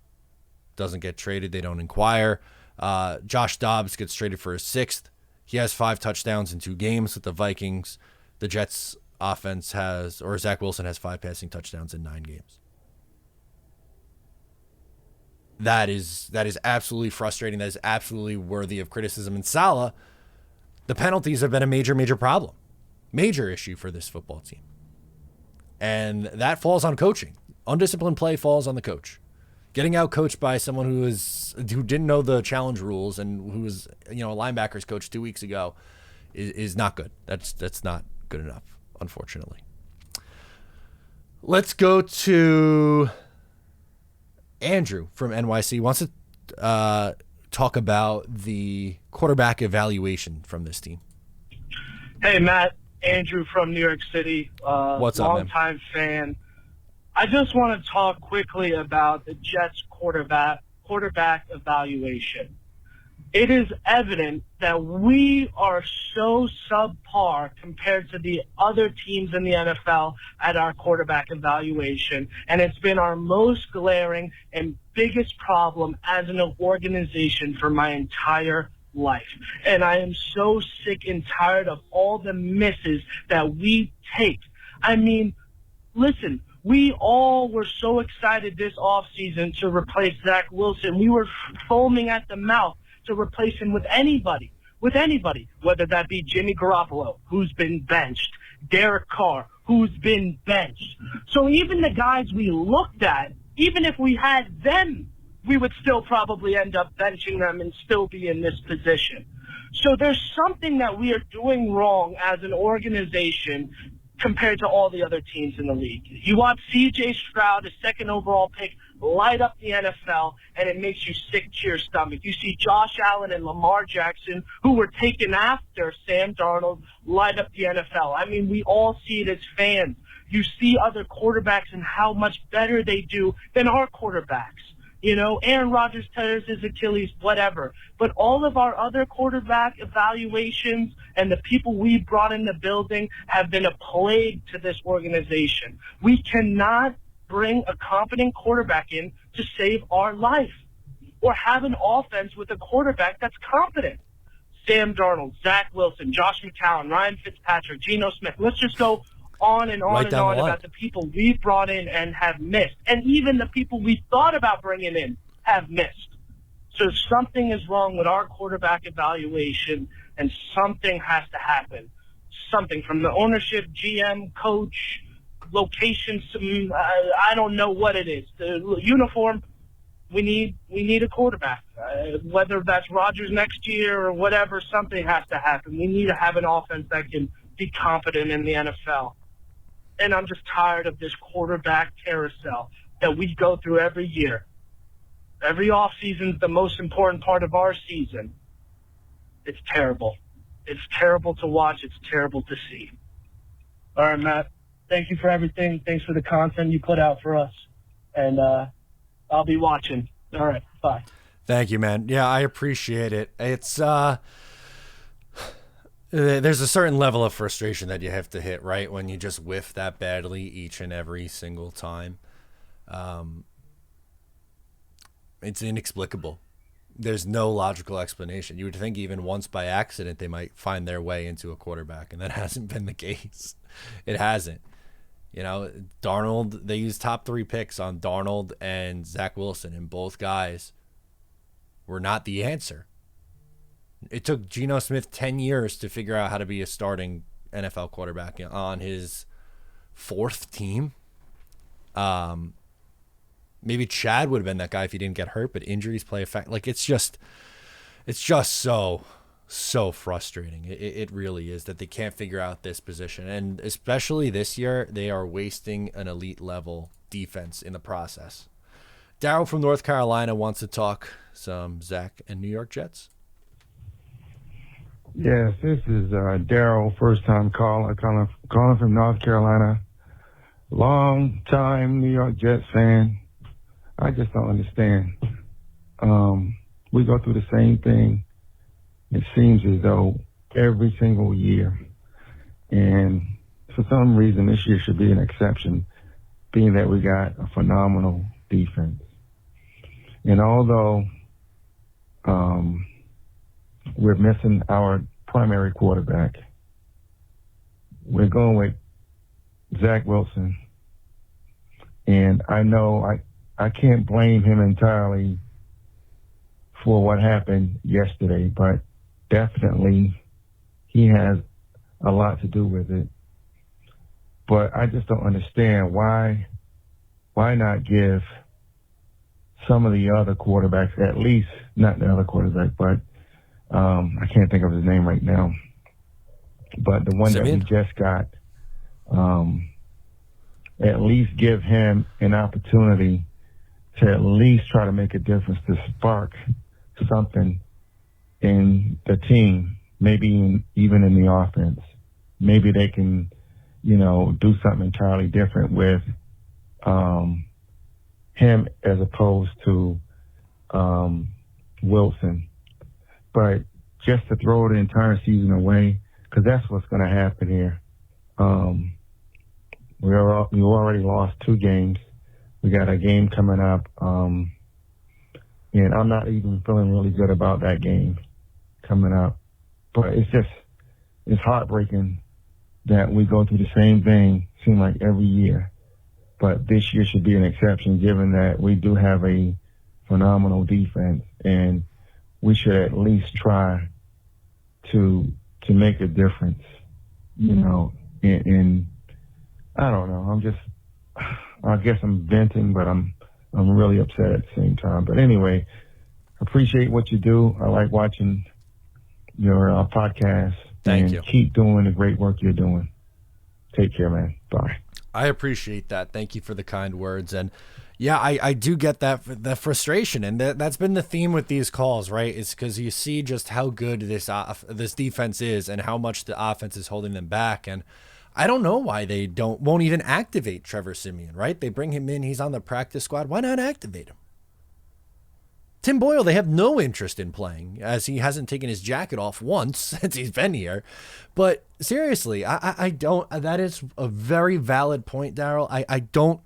Doesn't get traded. They don't inquire. Josh Dobbs gets traded for a 6th. He has 5 touchdowns in 2 games with the Vikings. The Jets offense Zach Wilson has 5 passing touchdowns in 9 games. That is absolutely frustrating. That is absolutely worthy of criticism. And Salah, the penalties have been a major, major problem. Major issue for this football team. And that falls on coaching. Undisciplined play falls on the coach. Getting out coached by someone who didn't know the challenge rules and who was a linebackers coach 2 weeks ago is not good. That's not good enough, unfortunately. Let's go to Andrew from NYC. He wants to talk about the quarterback evaluation from this team.
Hey, Matt. Andrew from New York City.
What's up, man?
Longtime fan. I just want to talk quickly about the Jets quarterback evaluation. It is evident that we are so subpar compared to the other teams in the NFL at our quarterback evaluation, and it's been our most glaring and biggest problem as an organization for my entire life. And I am so sick and tired of all the misses that we take. I mean, listen, we all were so excited this offseason to replace Zach Wilson. We were foaming at the mouth to replace him with anybody, whether that be Jimmy Garoppolo, who's been benched, Derek Carr, who's been benched. So even the guys we looked at, even if we had them, we would still probably end up benching them and still be in this position. So there's something that we are doing wrong as an organization compared to all the other teams in the league. You watch C.J. Stroud, a second overall pick, light up the NFL, and it makes you sick to your stomach. You see Josh Allen and Lamar Jackson, who were taken after Sam Darnold, light up the NFL. I mean, we all see it as fans. You see other quarterbacks and how much better they do than our quarterbacks. You know, Aaron Rodgers tears his Achilles, whatever. But all of our other quarterback evaluations and the people we brought in the building have been a plague to this organization. We cannot bring a competent quarterback in to save our life or have an offense with a quarterback that's competent. Sam Darnold, Zach Wilson, Josh McCown, Ryan Fitzpatrick, Geno Smith. Let's just go on and on and on about the people we brought in and have missed. And even the people we thought about bringing in have missed. So something is wrong with our quarterback evaluation, and something has to happen. Something from the ownership, GM, coach, location, I don't know what it is. The uniform, we need a quarterback. Whether that's Rodgers next year or whatever, something has to happen. We need to have an offense that can be competent in the NFL. And I'm just tired of this quarterback carousel that we go through every year. Every offseason is the most important part of our season. It's terrible. It's terrible to watch. It's terrible to see. All right, Matt. Thank you for everything. Thanks for the content you put out for us. And I'll be watching. All right. Bye.
Thank you, man. Yeah, I appreciate it. It's there's a certain level of frustration that you have to hit, right, when you just whiff that badly each and every single time. It's inexplicable. There's no logical explanation. You would think even once by accident they might find their way into a quarterback, and that hasn't been the case. It hasn't. You know, Darnold, they used top 3 picks on Darnold and Zach Wilson, and both guys were not the answer. It took Geno Smith 10 years to figure out how to be a starting NFL quarterback on his 4th team. Maybe Chad would have been that guy if he didn't get hurt, but injuries play a factor. Like, it's just so frustrating. It really is that they can't figure out this position. And especially this year, they are wasting an elite level defense in the process. Daryl from North Carolina wants to talk some Zach and New York Jets.
Yes, this is Daryl, first-time caller, calling from North Carolina. Long-time New York Jets fan. I just don't understand. We go through the same thing, it seems as though, every single year. And for some reason, this year should be an exception, being that we got a phenomenal defense. And although we're missing our primary quarterback, we're going with Zach Wilson. And I know I can't blame him entirely for what happened yesterday, but definitely he has a lot to do with it. But I just don't understand why not give some of the other quarterbacks, at least, not the other quarterback, but I can't think of his name right now, but the one
Simeon?
that we just got, at least give him an opportunity to at least try to make a difference, to spark something in the team, maybe even in the offense. Maybe they can, do something entirely different with him as opposed to Wilson. But just to throw the entire season away, because that's what's going to happen here. We already lost 2 games. We got a game coming up And I'm not even feeling really good about that game coming up. But it's heartbreaking that we go through the same thing, seem like every year. But this year should be an exception, given that we do have a phenomenal defense, and we should at least try to make a difference, you know. And I don't know. I guess I'm venting, but I'm really upset at the same time. But anyway, appreciate what you do. I like watching your podcast.
Thank you.
Keep doing the great work you're doing. Take care, man. Bye.
I appreciate that. Thank you for the kind words. And yeah, I do get that frustration, and that's been the theme with these calls, right? It's because you see just how good this defense is and how much the offense is holding them back. And I don't know why they won't even activate Trevor Siemian, right? They bring him in, he's on the practice squad. Why not activate him? Tim Boyle, they have no interest in playing, as he hasn't taken his jacket off once since he's been here. But seriously, I don't. That is a very valid point, Daryl. I don't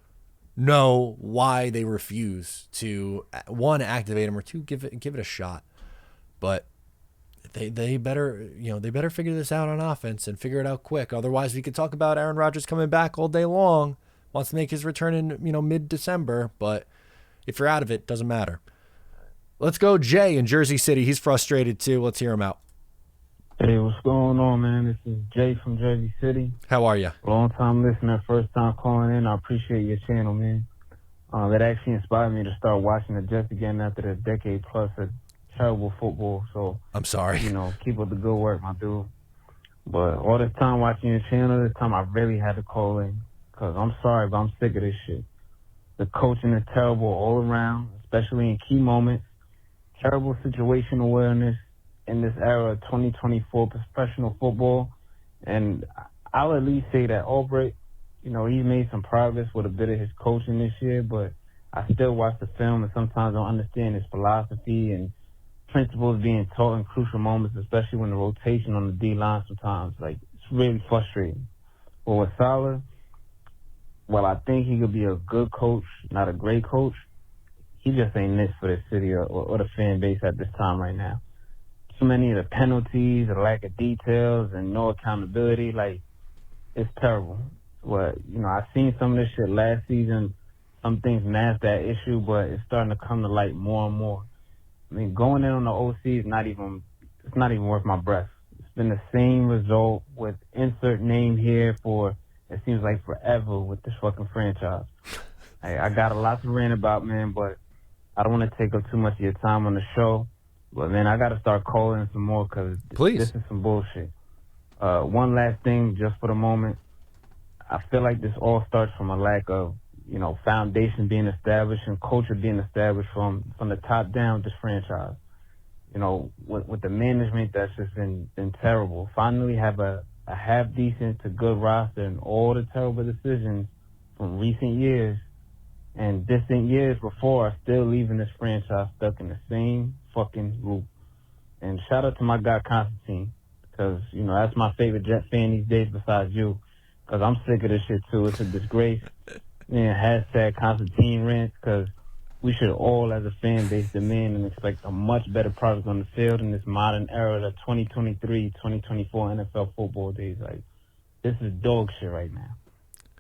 know why they refuse to, one, activate him, or two, give it a shot. But they better figure this out on offense and figure it out quick. Otherwise, we could talk about Aaron Rodgers coming back all day long. Wants to make his return in mid-December, but if you're out of it, doesn't matter. Let's go Jay in Jersey City. He's frustrated too. Let's hear him out.
Hey, what's going on, man? This is Jay from Jersey City.
How are you?
Long time listener, first time calling in. I appreciate your channel, man. That actually inspired me to start watching the Jets again after the decade plus of terrible football. So
I'm sorry.
Keep up the good work, my dude. But all this time watching your channel, this time I really had to call in because I'm sorry, but I'm sick of this shit. The coaching is terrible all around, especially in key moments. Terrible situation awareness in this era of 2024 professional football. And I'll at least say that Albright, he's made some progress with a bit of his coaching this year, but I still watch the film and sometimes don't understand his philosophy and principles being taught in crucial moments, especially when the rotation on the D-line sometimes. Like, it's really frustrating. But with Saleh, while I think he could be a good coach, not a great coach, he just ain't this for the city or the fan base at this time right now. Too many of the penalties, the lack of details, and no accountability. Like, it's terrible. But, I've seen some of this shit last season. Some things mask that issue, but it's starting to come to light more and more. I mean, going in on the OC is not even worth my breath. It's been the same result with insert name here for, it seems like, forever with this fucking franchise. I got a lot to rant about, man, but I don't want to take up too much of your time on the show, but, man, I got to start calling some more because this is some bullshit. One last thing, just for the moment. I feel like this all starts from a lack of, foundation being established and culture being established from the top down with this franchise. With the management that's just been terrible. Finally have a half-decent to good roster and all the terrible decisions from recent years and distant years before are still leaving this franchise stuck in the same fucking loop. And shout out to my guy Constantine, because, that's my favorite Jet fan these days besides you, because I'm sick of this shit too. It's a disgrace. Hashtag Constantine rants, because we should all as a fan base demand and expect a much better product on the field in this modern era, the 2023, 2024 NFL football days. Like, this is dog shit right now.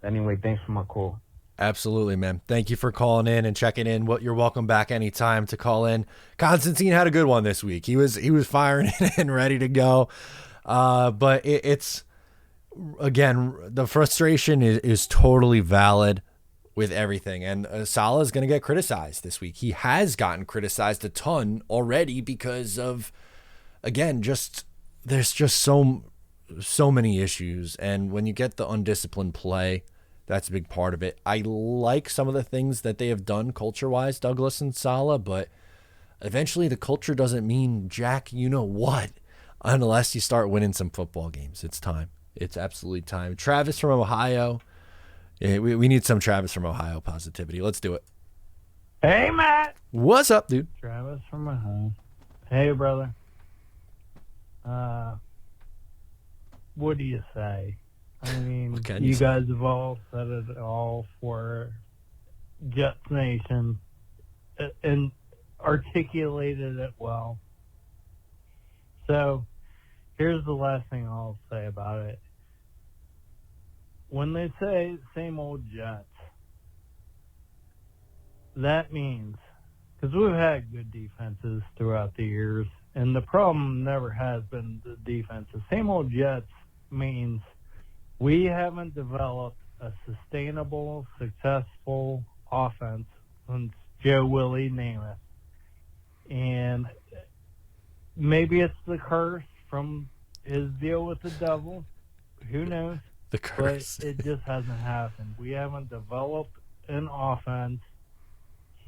Anyway, thanks for my call.
Absolutely, man. Thank you for calling in and checking in. You're welcome back anytime to call in. Constantine had a good one this week. He was firing and ready to go. But it's again, the frustration is totally valid with everything. And Saleh is going to get criticized this week. He has gotten criticized a ton already because of, again, there's just so many issues. And when you get the undisciplined play, that's a big part of it. I like some of the things that they have done culture-wise, Douglas and Saleh, but eventually the culture doesn't mean jack what unless you start winning some football games. It's time. It's absolutely time. Travis from Ohio. Yeah, we need some Travis from Ohio positivity. Let's do it.
Hey, Matt.
What's up, dude?
Travis from Ohio. Hey, brother. What do you say? I mean, you guys have all said it all for Jets Nation. And articulated it well. So here's the last thing I'll say about it. When they say same old Jets, that means, because we've had good defenses throughout the years, and the problem never has been the defense. The same old Jets means we haven't developed a sustainable, successful offense since Joe Willie Namath. And maybe it's the curse from his deal with the devil. Who knows?
The curse.
But it just hasn't happened. We haven't developed an offense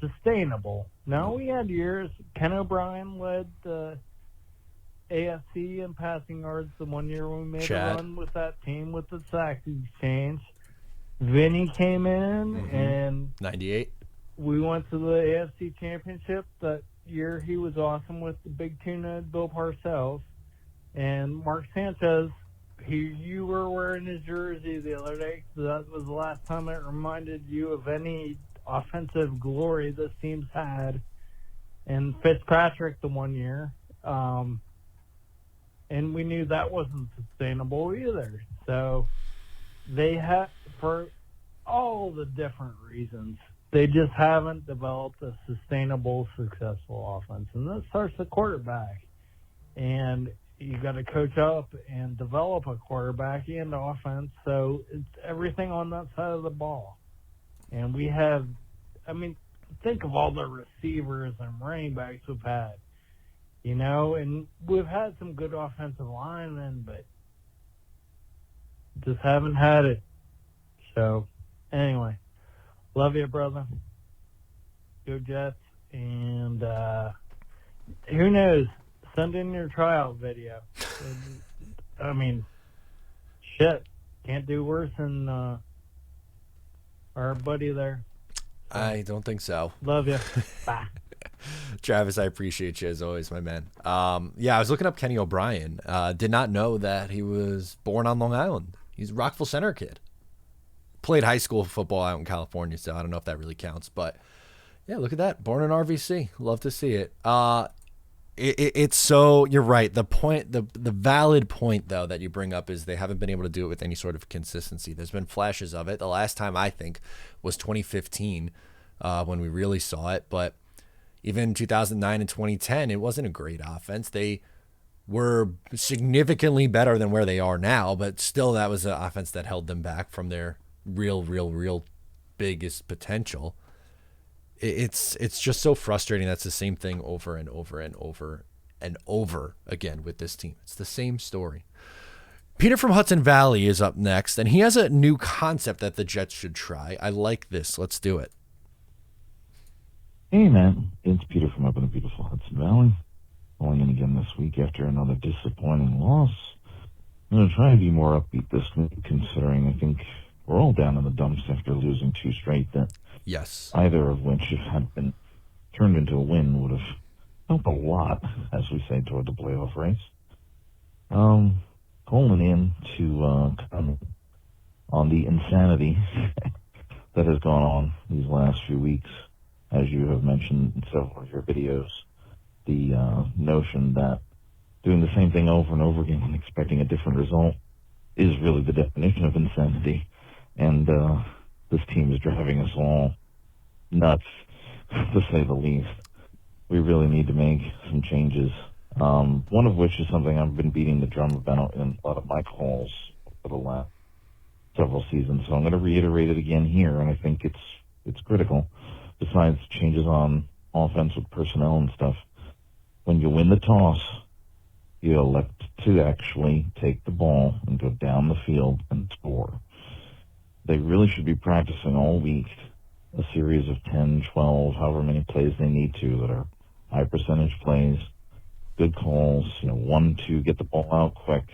sustainable. Now, we had years. Ken O'Brien led the AFC in passing yards the one year we made a run with that team with the Saxon exchange. Vinny came in and
98.
We went to the AFC Championship that year. He was awesome with the Big Tuna, Bill Parcells. And Mark Sanchez, you were wearing his jersey the other day. So that was the last time it reminded you of any offensive glory this team's had. And Fitzpatrick the one year. And we knew that wasn't sustainable either. So they have, for all the different reasons, they just haven't developed a sustainable, successful offense. And that starts the quarterback. And you got to coach up and develop a quarterback and offense. So it's everything on that side of the ball. And we have, think of all the receivers and running backs we've had. And we've had some good offensive linemen, but just haven't had it. So, anyway, love you, brother. Go Jets. And who knows? Send in your tryout video. Shit. Can't do worse than our buddy there. So,
I don't think so.
Love you. Bye.
Travis, I appreciate you as always, my man. I was looking up Kenny O'Brien. Did not know that he was born on Long Island. He's a Rockville Center kid. Played high school football out in California, so I don't know if that really counts. But, yeah, look at that. Born in RVC. Love to see it. It's so, you're right. The valid point, though, that you bring up is they haven't been able to do it with any sort of consistency. There's been flashes of it. The last time, I think, was 2015 when we really saw it. But even 2009 and 2010, it wasn't a great offense. They were significantly better than where they are now, but still that was an offense that held them back from their real biggest potential. It's just so frustrating. That's the same thing over and over and over and over again with this team. It's the same story. Peter from Hudson Valley is up next, and he has a new concept that the Jets should try. I like this. Let's do it.
Hey, man. It's Peter from up in the beautiful Hudson Valley. Calling in again this week after another disappointing loss. I'm going to try and be more upbeat this week, considering I think we're all down in the dumps after losing 2 straight that either of which, if had been turned into a win, would have helped a lot, as we say, toward the playoff race. Calling in to comment on the insanity that has gone on these last few weeks. As you have mentioned in several of your videos, the notion that doing the same thing over and over again and expecting a different result is really the definition of insanity. And this team is driving us all nuts, to say the least. We really need to make some changes, one of which is something I've been beating the drum about in a lot of my calls for the last several seasons. So I'm going to reiterate it again here, and I think it's critical. Besides changes on offense with personnel and stuff, when you win the toss, you elect to actually take the ball and go down the field and score. They really should be practicing all week a series of 10, 12, however many plays they need to that are high percentage plays, good calls, 1, 2, get the ball out quick.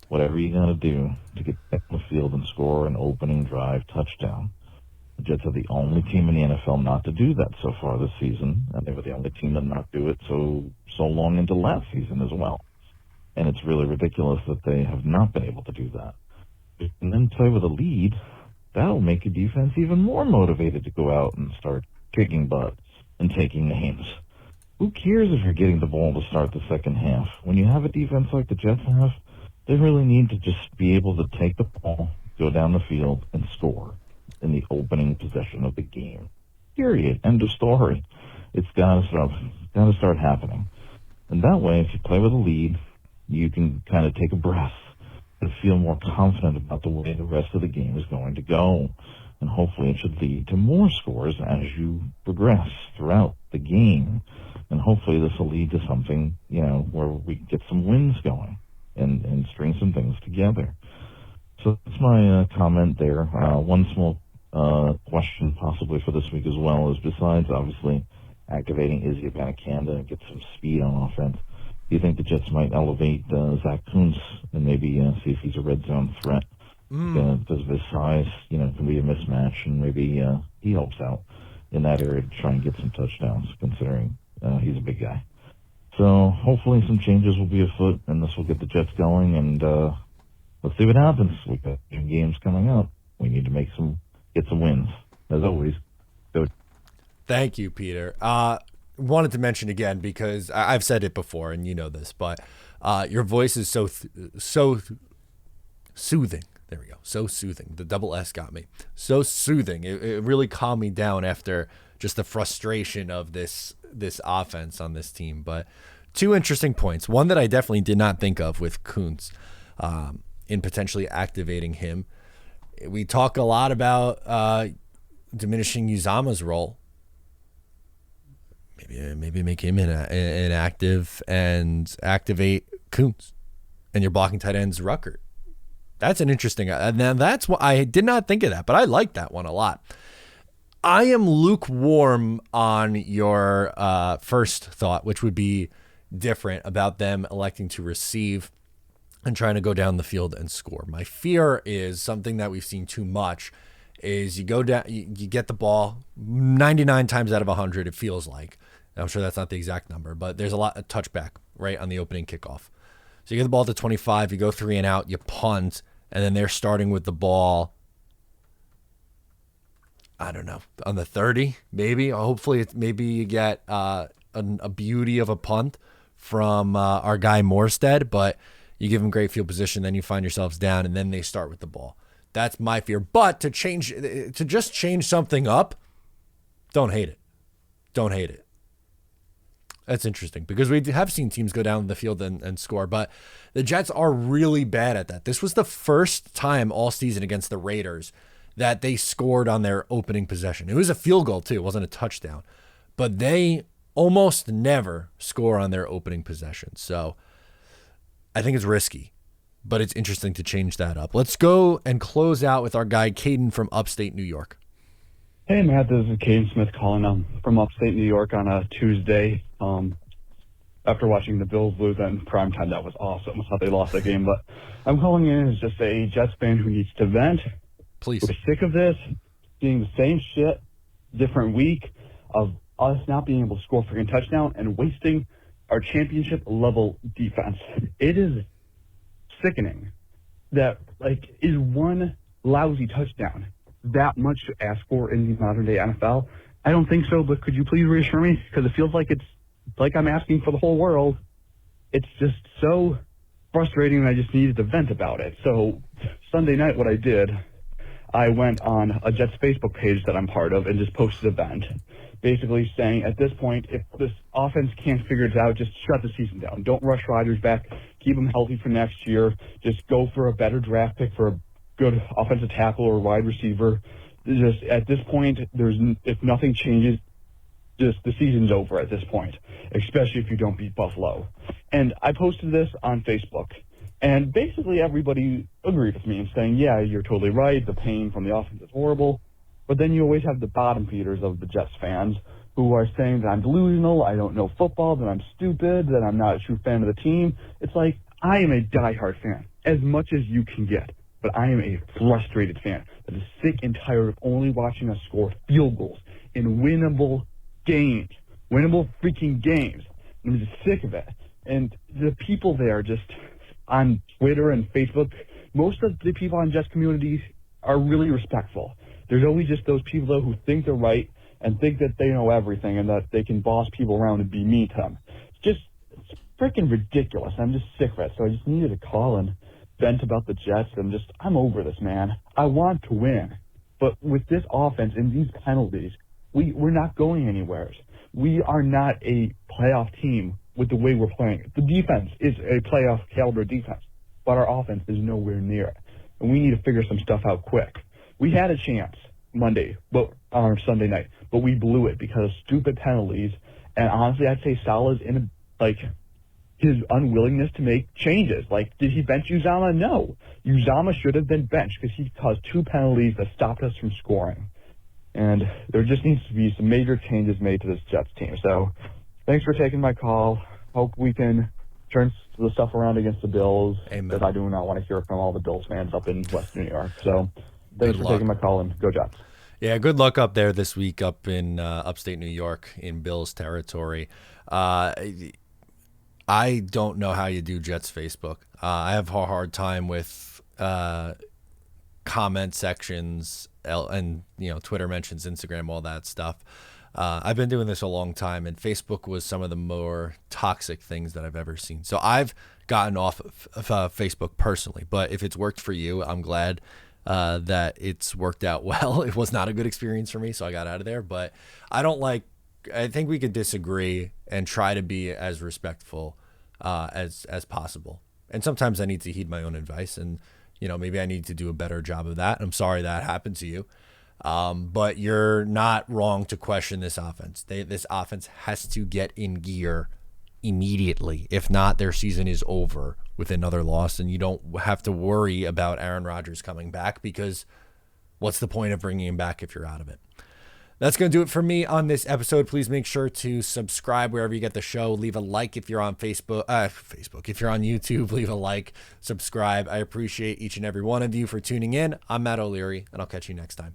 Whatever you got to do to get back on the field and score an opening drive touchdown. The Jets are the only team in the NFL not to do that so far this season, and they were the only team to not do it so long into last season as well. And it's really ridiculous that they have not been able to do that. And then play with a lead, that'll make your defense even more motivated to go out and start kicking butt and taking names. Who cares if you're getting the ball to start the second half? When you have a defense like the Jets have, they really need to just be able to take the ball, go down the field, and score in the opening possession of the game. Period. End of story. It's got to start happening. And that way, if you play with a lead, you can kind of take a breath and feel more confident about the way the rest of the game is going to go. And hopefully it should lead to more scores as you progress throughout the game. And hopefully this will lead to something, where we get some wins going and string some things together. So that's my comment there. One small question possibly for this week as well is, besides obviously activating Izzy Abanikanda and get some speed on offense, do you think the Jets might elevate Zach Kuntz and maybe see if he's a red zone threat? Because of his size, can be a mismatch, and maybe he helps out in that area to try and get some touchdowns, considering he's a big guy. So hopefully some changes will be afoot, and this will get the Jets going, and let's see what happens. We've got games coming up. We need to get some wins. As always, go.
Thank you, Peter. Wanted to mention again, because I've said it before, and you know this, but your voice is so soothing. There we go. So soothing. The double S got me. So soothing. It really calmed me down after just the frustration of this offense on this team. But two interesting points. One that I definitely did not think of with Kuntz in potentially activating him. We talk a lot about diminishing Uzama's role. Maybe make him inactive and activate Kuntz, and you're blocking tight ends Ruckert. That's an interesting. Now that's what I did not think of that, but I like that one a lot. I am lukewarm on your first thought, which would be different about them electing to receive and trying to go down the field and score. My fear is something that we've seen too much is you go down, you get the ball 99 times out of 100, it feels like. I'm sure that's not the exact number, but there's a lot of touchback right on the opening kickoff. So you get the ball to 25, you go 3 and out, you punt, and then they're starting with the ball, I don't know, on the 30, maybe. Hopefully, maybe you get a beauty of a punt from our guy Morstead, but you give them great field position, then you find yourselves down, and then they start with the ball. That's my fear. But to just change something up, don't hate it. Don't hate it. That's interesting because we have seen teams go down the field and score, but the Jets are really bad at that. This was the first time all season against the Raiders that they scored on their opening possession. It was a field goal too. It wasn't a touchdown, but they almost never score on their opening possession. So I think it's risky, but it's interesting to change that up. Let's go and close out with our guy, Caden from upstate New York.
Hey, Matt, this is Caden Smith calling from upstate New York on a Tuesday. After watching the Bills lose in primetime, that was awesome how they lost that game. But I'm calling in as just a Jets fan who needs to vent.
Please.
We're sick of this, seeing the same shit, different week, of us not being able to score a freaking touchdown and wasting our championship-level defense. It is sickening that, is one lousy touchdown that much to ask for in the modern-day NFL? I don't think so, but could you please reassure me? Because it feels like it's like I'm asking for the whole world. It's just so frustrating, and I just needed to vent about it. So Sunday night, what I did, I went on a Jets Facebook page that I'm part of and just posted a vent, basically saying, at this point, if this offense can't figure it out, just shut the season down. Don't rush Rodgers back. Keep him healthy for next year. Just go for a better draft pick for a good offensive tackle or wide receiver. Just at this point, if nothing changes, just the season's over at this point, especially if you don't beat Buffalo. And I posted this on Facebook, and basically everybody agreed with me in saying, yeah, you're totally right. The pain from the offense is horrible. But then you always have the bottom feeders of the Jets fans who are saying that I'm delusional, I don't know football, that I'm stupid, that I'm not a true fan of the team. It's like, I am a diehard fan, as much as you can get. But I am a frustrated fan that is sick and tired of only watching us score field goals in winnable games. Winnable freaking games. I'm just sick of it. And the people there just on Twitter and Facebook, most of the people on Jets communities are really respectful. There's always just those people, though, who think they're right and think that they know everything and that they can boss people around and be mean to them. It's freaking ridiculous. I'm just sick of it. So I just needed to call and vent about the Jets. I'm over this, man. I want to win. But with this offense and these penalties, we're not going anywhere. We are not a playoff team with the way we're playing. The defense is a playoff caliber defense, but our offense is nowhere near it. And we need to figure some stuff out quick. We had a chance Sunday night, but we blew it because of stupid penalties. And honestly, I'd say Salah's his unwillingness to make changes. Did he bench Uzama? No. Uzama should have been benched because he caused 2 penalties that stopped us from scoring. And there just needs to be some major changes made to this Jets team. So thanks for taking my call. Hope we can turn the stuff around against the Bills. Because I do not want to hear from all the Bills fans up in Western New York. So thanks for taking my call, and go Jets.
Yeah, good luck up there this week up in upstate New York in Bills territory. I don't know how you do Jets Facebook. I have a hard time with comment sections and Twitter mentions, Instagram, all that stuff. I've been doing this a long time, and Facebook was some of the more toxic things that I've ever seen. So I've gotten off of Facebook personally, but if it's worked for you, I'm glad that it's worked out well. It was not a good experience for me, so I got out of there. But I think we could disagree and try to be as respectful as possible. And sometimes I need to heed my own advice, and maybe I need to do a better job of that. I'm sorry that happened to you. But you're not wrong to question this offense. This offense has to get in gear immediately. If not, their season is over with another loss, and you don't have to worry about Aaron Rodgers coming back, because what's the point of bringing him back if you're out of it? That's going to do it for me on this episode. Please make sure to subscribe wherever you get the show. Leave a like if you're on Facebook. If you're on YouTube, leave a like, subscribe. I appreciate each and every one of you for tuning in. I'm Matt O'Leary, and I'll catch you next time.